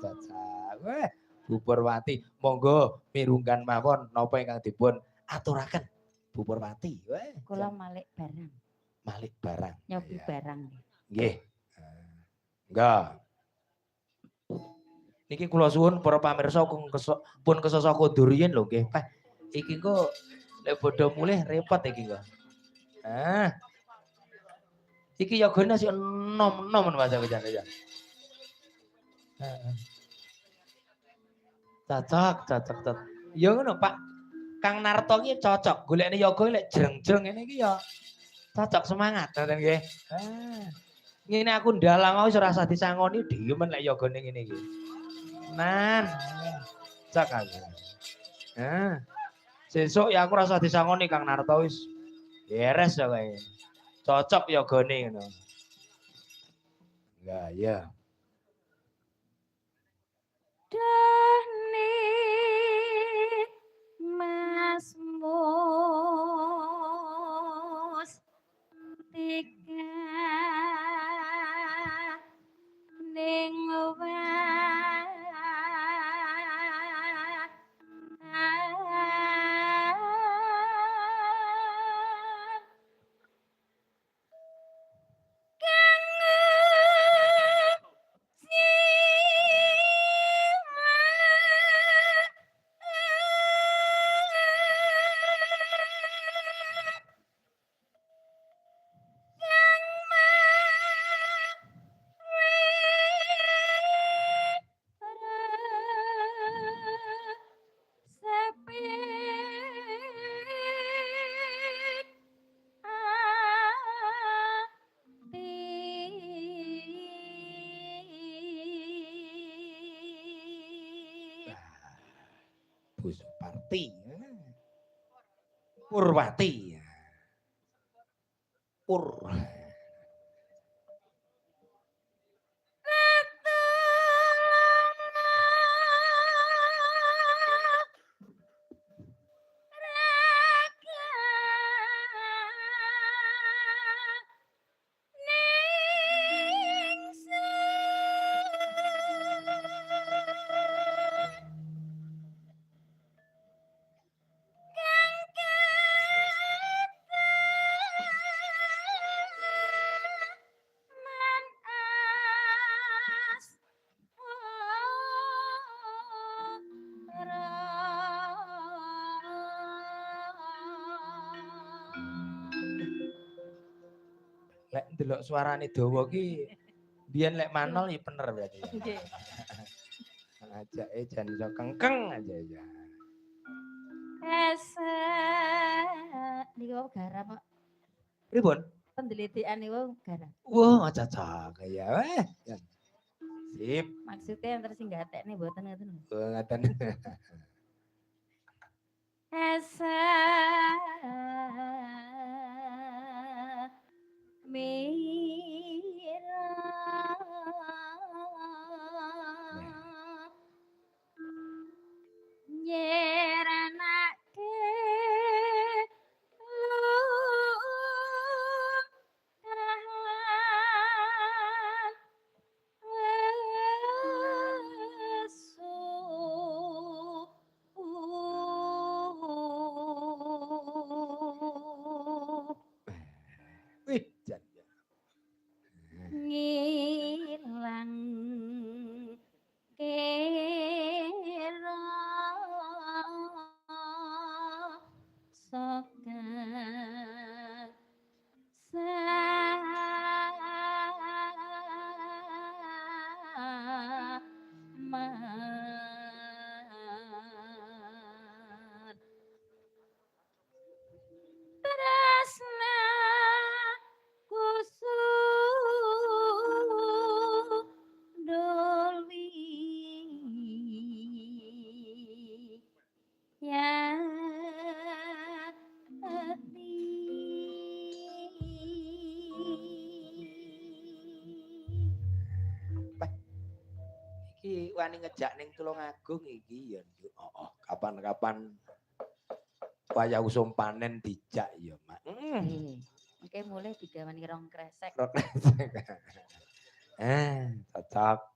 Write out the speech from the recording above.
cocok. Wah, Bu Purwati, monggo mirunggan mawon napa ingkang dipun aturaken Bu Purwati. Wah, kula malik barang. Malik barang. Nyobi barang. Nggih. Enggak. Niki kula suwun para pamirsa pun kesasa kondur yen lho nggih. Pak, iki kok lek bodho mulih repot iki kok. Ah. Iki yogane sik enom-enom Mas Jan ya. Heeh. Cocok. Ya ngono Pak. Kang Narto iki cocok. Golekne yoga lek jreng-jreng ngene iki ya cocok semangat ngoten nggih. Ah. Ngene aku ndalang wis ora usah disangoni dhewemen lek yogane ngene iki. Nan. Cak aku. Ah. Sesuk ya aku ora usah disangoni Kang Narto wis beres ya kae. Cocok yogane ngono. Lah ya. Dani Mas Mus tiga ning Bu Suparti. Purwati. Pur. Lek ndelok suarane dawa ki biyen lek manol ya bener berarti ya. nggih. Ajake jan iso kengkeng aja ya. Niku garam kok. Pripun? Pendelitikan niku garam. Wah, cocok ya. Sip. Maksudnya yang terus nggatekne mboten ngoten lho. Oh, ngaten. Asa mira nyeranake Wih, jan. ngilang kira soka saman tresna kusudulwi ya Iki wani ngejak ning Tulungagung iki ya. Oh, kapan-kapan wayah usum panen dijak ya, Mak. Oke, mulai digawani rong kresek. Cocok.